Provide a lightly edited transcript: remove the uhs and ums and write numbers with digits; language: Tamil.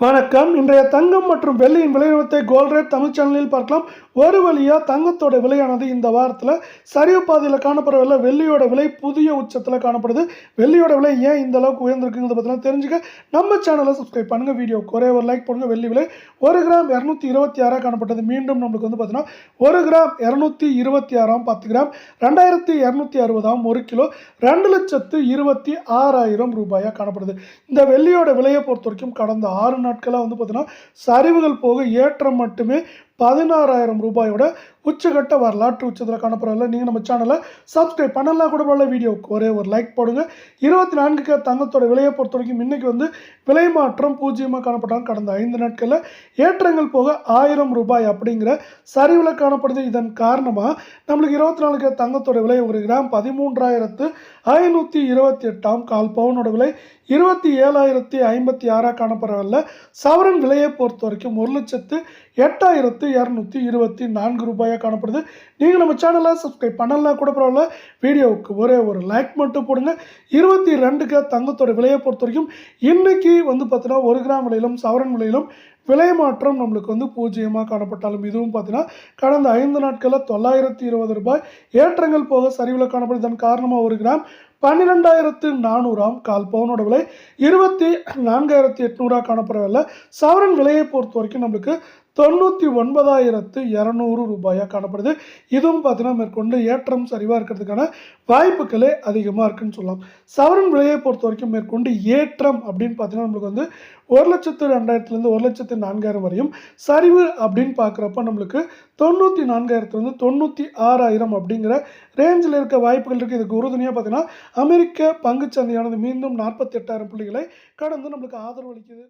வணக்கம். இன்றைய தங்கம் மற்றும் வெள்ளியின் விலை நிலவரத்தை கோல்ட் ரேட் தமிழ் சேனலில் பார்க்கலாம். ஒரு வழியாக தங்கத்தோட விலையானது இந்த வாரத்தில் சரிவு பாதையில் காணப்படவில்லை. வெள்ளியோட விலை புதிய உச்சத்தில் காணப்படுது. வெள்ளியோட விலை ஏன் இந்த அளவுக்கு உயர்ந்திருக்குங்கிறத பற்றினா தெரிஞ்சுக்க நம்ம சேனலை சப்ஸ்கிரைப் பண்ணுங்கள். வீடியோக்கு ஒரே ஒரு லைக் பண்ணுங்கள். வெள்ளி விலை 1 கிராம் 226 காணப்பட்டது. மீண்டும் நம்மளுக்கு பார்த்தீங்கன்னா 1 கிராம் 226 10 கிராம் 2260 1 கிலோ 2,26,000 ரூபாயாக காணப்படுது. இந்த வெள்ளியோட விலையை பொறுத்த வரைக்கும் கடந்த 6 நாட்களாக பார்த்தீங்கன்னா சரிவுகள் போக ஏற்றம் மட்டுமே 16,000 ரூபாயோட உச்சகட்ட வரலாற்று உச்சத்தில் காணப்படவில்லை. நீங்கள் நம்ம சேனலை சப்ஸ்கிரைப் பண்ணலாம் கூட பரவாயில்ல. வீடியோவுக்கு ஒரே ஒரு லைக் போடுங்க. 24K தங்கத்தோட விலையை பொறுத்த வரைக்கும் இன்றைக்கி விலை மாற்றம் 0 காணப்பட்டாங்க. கடந்த 5 நாட்களில் ஏற்றங்கள் போக 1000 ரூபாய் அப்படிங்கிற சரிவில் காணப்படுது. இதன் காரணமாக நம்மளுக்கு 24K தங்கத்தோட விலை 1 கிராம் 13,528 கால் பவுனோட விலை 27,056 காணப்படவில்லை. சவரன் விலையை பொறுத்த வரைக்கும் 1,08,224 ரூபாயாக காணப்படுது. நீங்கள் நம்ம சேனலை சப்ஸ்கிரைப் பண்ணலாம் கூட பரவாயில்ல. வீடியோவுக்கு ஒரே ஒரு லைக் மட்டும் போடுங்க. 22K தங்கத்தோட விலையை பொறுத்த வரைக்கும் இன்னைக்கு பார்த்தீங்கன்னா 1 கிராம் விலையிலும் சவரன் விலையிலும் விலை மாற்றம் நம்மளுக்கு 0 காணப்பட்டாலும் இதுவும் பார்த்தீங்கன்னா கடந்த 5 நாட்களில் 920 ரூபாய் ஏற்றங்கள் போக சரிவில் காணப்படுது. இதன் காரணமாக 1 கிராம் 12,400 கால் பவுனோட விலை 24,800 காணப்படவில்லை. சவரன் விலையை பொறுத்த வரைக்கும் நம்மளுக்கு 99,200 ரூபாயாக காணப்படுது. இதுவும் பார்த்தீங்கன்னா மேற்கொண்டு ஏற்றம் சரிவாக இருக்கிறதுக்கான வாய்ப்புகளே அதிகமாக இருக்குன்னு சொல்லலாம். சவரன் விலையை பொறுத்த வரைக்கும் மேற்கொண்டு ஏற்றம் அப்படின்னு பார்த்தீங்கன்னா நம்மளுக்கு 1,02,000 1,04,000 வரையும், சரிவு அப்படின்னு பார்க்குறப்ப நம்மளுக்கு 94,000 96,000 அப்படிங்கிற ரேஞ்சில் இருக்க வாய்ப்புகள் இருக்குது. இதுக்கு உறுதுணையாக பார்த்தீங்கன்னா அமெரிக்க பங்குச்சந்தையானது மீண்டும் 48,000 புள்ளிகளை கடந்து நம்மளுக்கு ஆதரவு அளிக்குது.